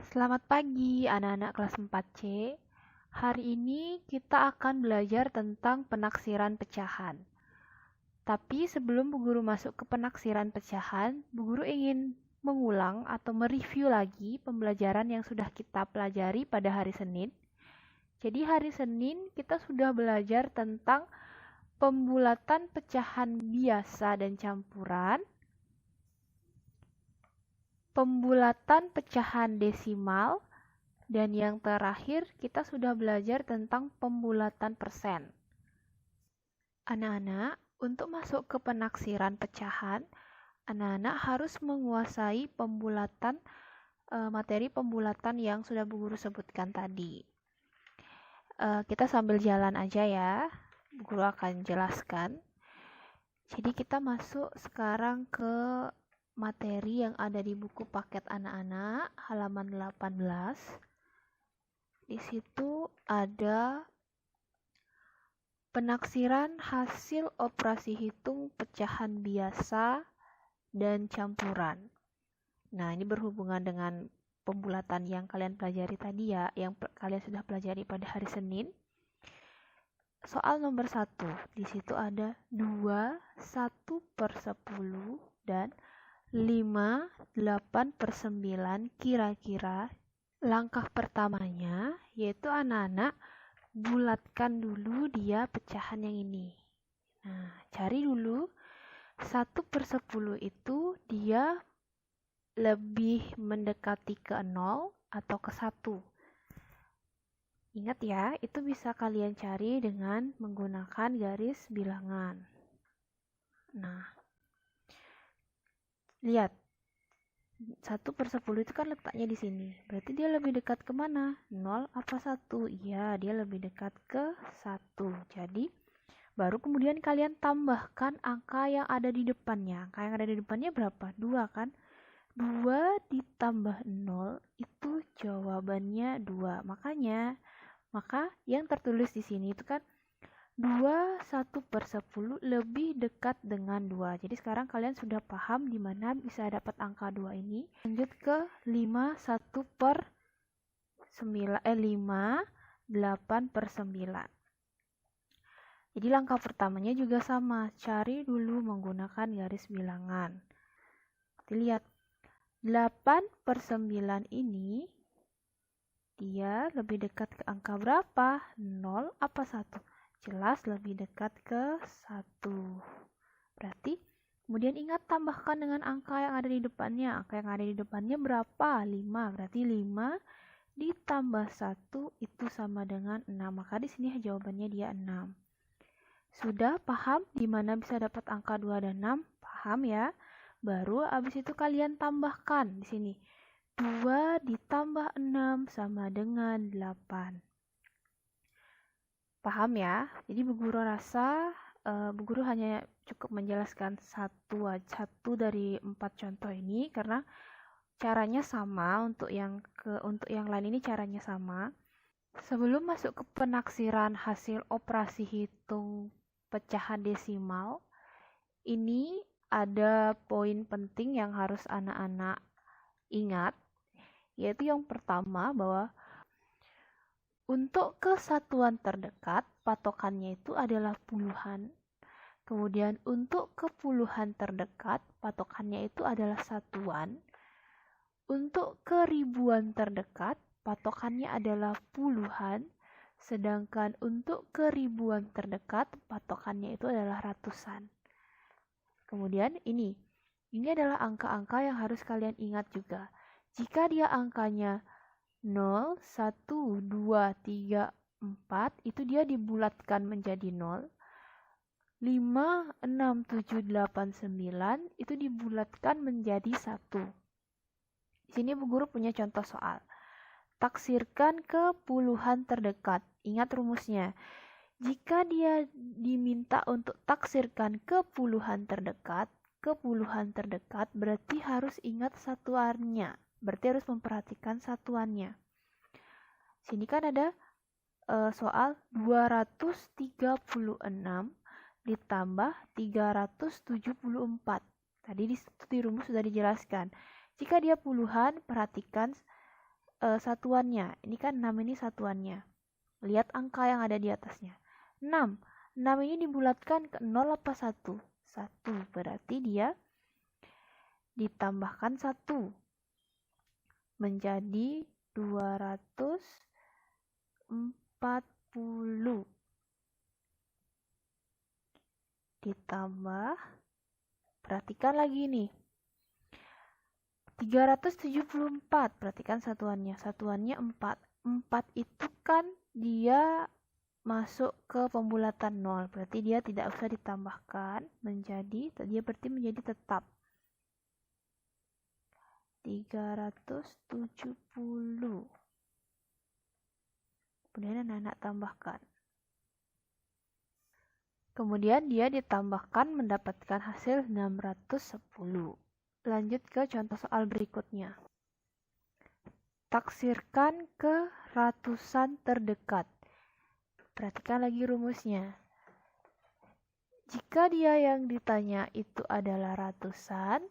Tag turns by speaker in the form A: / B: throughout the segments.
A: Selamat pagi anak-anak kelas 4C. Hari ini kita akan belajar tentang penaksiran pecahan. Tapi sebelum Bu Guru masuk ke penaksiran pecahan, Bu Guru ingin mengulang atau mereview lagi pembelajaran yang sudah kita pelajari pada hari Senin. Jadi hari Senin kita sudah belajar tentang pembulatan pecahan biasa dan campuran, pembulatan pecahan desimal, dan yang terakhir kita sudah belajar tentang pembulatan persen. Anak-anak, untuk masuk ke penaksiran pecahan, anak-anak harus menguasai materi pembulatan yang sudah Bu Guru sebutkan tadi. Kita sambil jalan aja ya, Bu Guru akan jelaskan. Jadi kita masuk sekarang ke materi yang ada di buku paket anak-anak, halaman 18. Di situ ada penaksiran hasil operasi hitung pecahan biasa dan campuran. Nah, ini berhubungan dengan pembulatan yang kalian pelajari tadi ya, yang kalian sudah pelajari pada hari Senin. Soal nomor 1, di situ ada 2, 1/10, dan 5, 8/9. Kira-kira langkah pertamanya yaitu anak-anak bulatkan dulu dia pecahan yang ini. Nah, cari dulu 1/10 itu dia lebih mendekati ke 0 atau ke 1. Ingat ya, itu bisa kalian cari dengan menggunakan garis bilangan. Nah, lihat. 1/10 itu kan letaknya di sini. Berarti dia lebih dekat ke mana? 0 apa 1? Iya, dia lebih dekat ke 1. Jadi, baru kemudian kalian tambahkan angka yang ada di depannya. Angka yang ada di depannya berapa? 2 kan? 2 ditambah 0 itu jawabannya 2. Maka yang tertulis di sini itu kan 2 1/10 lebih dekat dengan 2. Jadi sekarang kalian sudah paham di mana bisa dapat angka 2 ini. Lanjut ke 5 8/9. Jadi langkah pertamanya juga sama, cari dulu menggunakan garis bilangan. Lihat, 8/9 ini dia lebih dekat ke angka berapa? 0 apa 1? Jelas lebih dekat ke 1. Berarti kemudian ingat tambahkan dengan angka yang ada di depannya. Angka yang ada di depannya berapa? 5. Berarti 5 ditambah 1 itu sama dengan 6. Maka di sini jawabannya dia 6. Sudah paham di mana bisa dapat angka 2 dan 6? Paham ya? Baru habis itu kalian tambahkan di sini. 2 ditambah 6 sama dengan 8. Paham ya? Jadi Bu Guru rasa Bu Guru hanya cukup menjelaskan satu dari 4 contoh ini karena caranya sama, untuk yang lain ini caranya sama. Sebelum masuk ke penaksiran hasil operasi hitung pecahan desimal, ini ada poin penting yang harus anak-anak ingat, yaitu yang pertama bahwa untuk kesatuan terdekat patokannya itu adalah puluhan. Kemudian untuk kepuluhan terdekat patokannya itu adalah satuan. Untuk keribuan terdekat patokannya adalah puluhan. Sedangkan untuk keribuan terdekat patokannya itu adalah ratusan. Kemudian ini adalah angka-angka yang harus kalian ingat juga. Jika dia angkanya 0, 1, 2, 3, 4, itu dia dibulatkan menjadi 0. 5, 6, 7, 8, 9, itu dibulatkan menjadi 1. Di sini Bu Guru punya contoh soal. Taksirkan ke puluhan terdekat. Ingat rumusnya. Jika dia diminta untuk taksirkan ke puluhan terdekat berarti harus ingat satuannya. Berarti harus memperhatikan satuannya. Sini kan ada soal 236 ditambah 374. Tadi di rumus sudah dijelaskan. Jika dia puluhan, perhatikan satuannya. Ini kan 6 ini satuannya. Lihat angka yang ada di atasnya. 6. 6 ini dibulatkan ke 0 apa 1? 1. Berarti dia ditambahkan 1. Menjadi 240. Ditambah, perhatikan lagi nih. 374, perhatikan satuannya. Satuannya 4. 4 itu kan dia masuk ke pembulatan 0. Berarti dia tidak usah ditambahkan menjadi, dia berarti menjadi tetap. 370. Kemudian anak-anak tambahkan. Kemudian dia ditambahkan mendapatkan hasil 610. Lanjut ke contoh soal berikutnya. Taksirkan ke ratusan terdekat. Perhatikan lagi rumusnya. Jika dia yang ditanya itu adalah ratusan,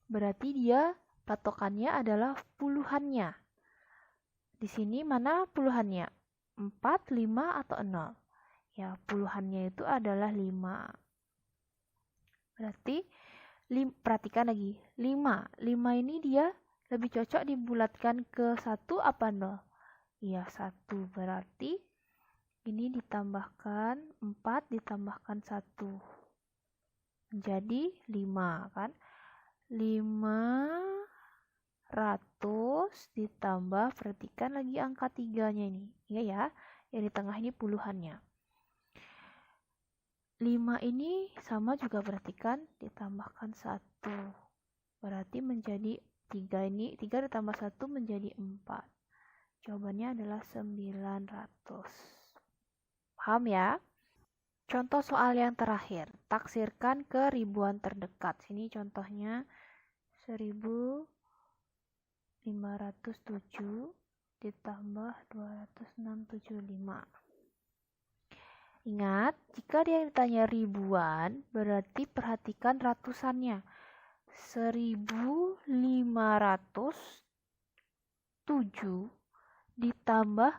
A: berarti dia patokannya adalah puluhannya. Di sini mana puluhannya? 4, 5, atau 0? Ya, puluhannya itu adalah 5. Berarti, perhatikan lagi. 5. 5 ini dia lebih cocok dibulatkan ke 1 apa 0? Ya, 1. Berarti, ini ditambahkan 4, ditambahkan 1. Menjadi 5, kan? 500 ditambah, perhatikan lagi angka 3-nya ini. Iya ya, yang di tengah ini puluhannya. 5 ini sama juga, perhatikan ditambahkan 1. Berarti menjadi 3 ini, 3 ditambah 1 menjadi 4. Jawabannya adalah 900. Paham ya? Contoh soal yang terakhir. Taksirkan ke ribuan terdekat. Sini contohnya 1507 ditambah 2675. Ingat, jika dia ditanya ribuan, berarti perhatikan ratusannya. 1507 ditambah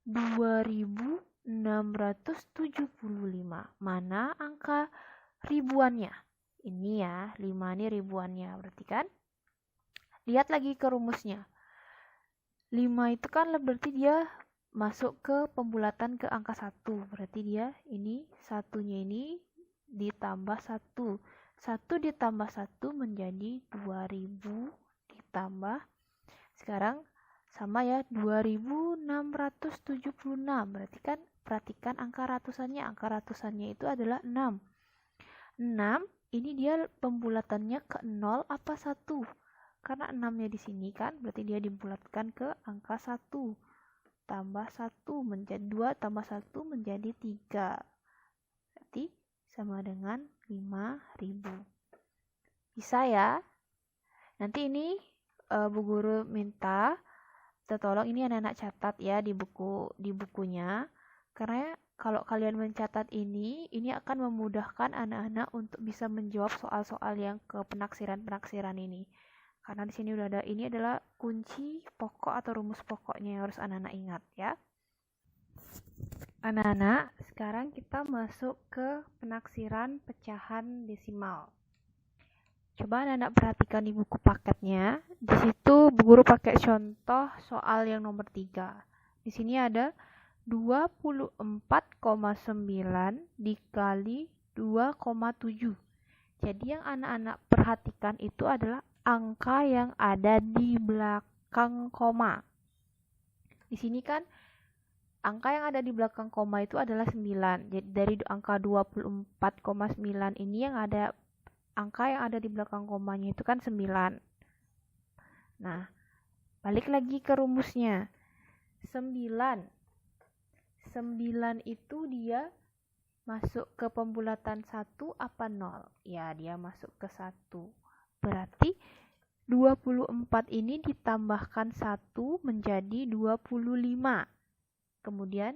A: 2675. Mana angka ribuannya? Ini ya, 5 ini ribuannya. Berarti kan? Lihat lagi ke rumusnya. 5 itu kan berarti dia masuk ke pembulatan ke angka 1. Berarti dia ini, satunya ini ditambah 1. 1 ditambah 1 menjadi 2000 ditambah. Sekarang sama ya, 2676. Berarti kan perhatikan angka ratusannya. Angka ratusannya itu adalah 6. 6 ini dia pembulatannya ke 0 apa 1? Karena 6-nya di sini kan, berarti dia dibulatkan ke angka 1. Tambah 1 menjadi 2 tambah 1 menjadi 3. Berarti sama dengan 5.000. Bisa ya? Nanti ini Bu Guru minta tolong ini anak-anak catat ya di bukunya. Karena kalau kalian mencatat ini akan memudahkan anak-anak untuk bisa menjawab soal-soal yang ke penaksiran-penaksiran ini. Karena di sini udah ada, ini adalah kunci pokok atau rumus pokoknya yang harus anak-anak ingat ya. Anak-anak, sekarang kita masuk ke penaksiran pecahan desimal. Coba anak-anak perhatikan di buku paketnya. Di situ Bu Guru pakai contoh soal yang nomor 3. Di sini ada 24,9 dikali 2,7. Jadi yang anak-anak perhatikan itu adalah angka yang ada di belakang koma. Di sini kan angka yang ada di belakang koma itu adalah 9. Jadi dari angka 24,9 ini yang ada angka yang ada di belakang komanya itu kan 9. Nah, balik lagi ke rumusnya. 9 itu dia masuk ke pembulatan 1 apa 0? Ya, dia masuk ke 1. Berarti 24 ini ditambahkan 1 menjadi 25. Kemudian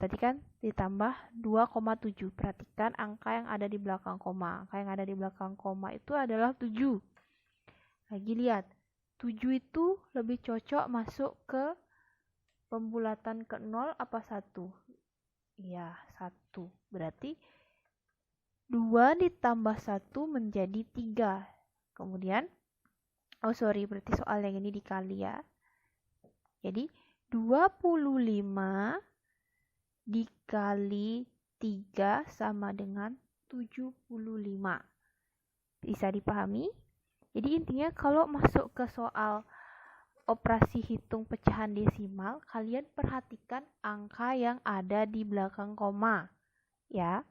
A: tadi kan ditambah 2,7. Perhatikan angka yang ada di belakang koma. Angka yang ada di belakang koma itu adalah 7. Lagi lihat. 7 itu lebih cocok masuk ke pembulatan ke 0 apa 1? Iya, 1. Berarti 2 ditambah 1 menjadi 3. Kemudian, berarti soal yang ini dikali ya. Jadi, 25 dikali 3 sama dengan 75. Bisa dipahami? Jadi intinya kalau masuk ke soal operasi hitung pecahan desimal, kalian perhatikan angka yang ada di belakang koma, ya.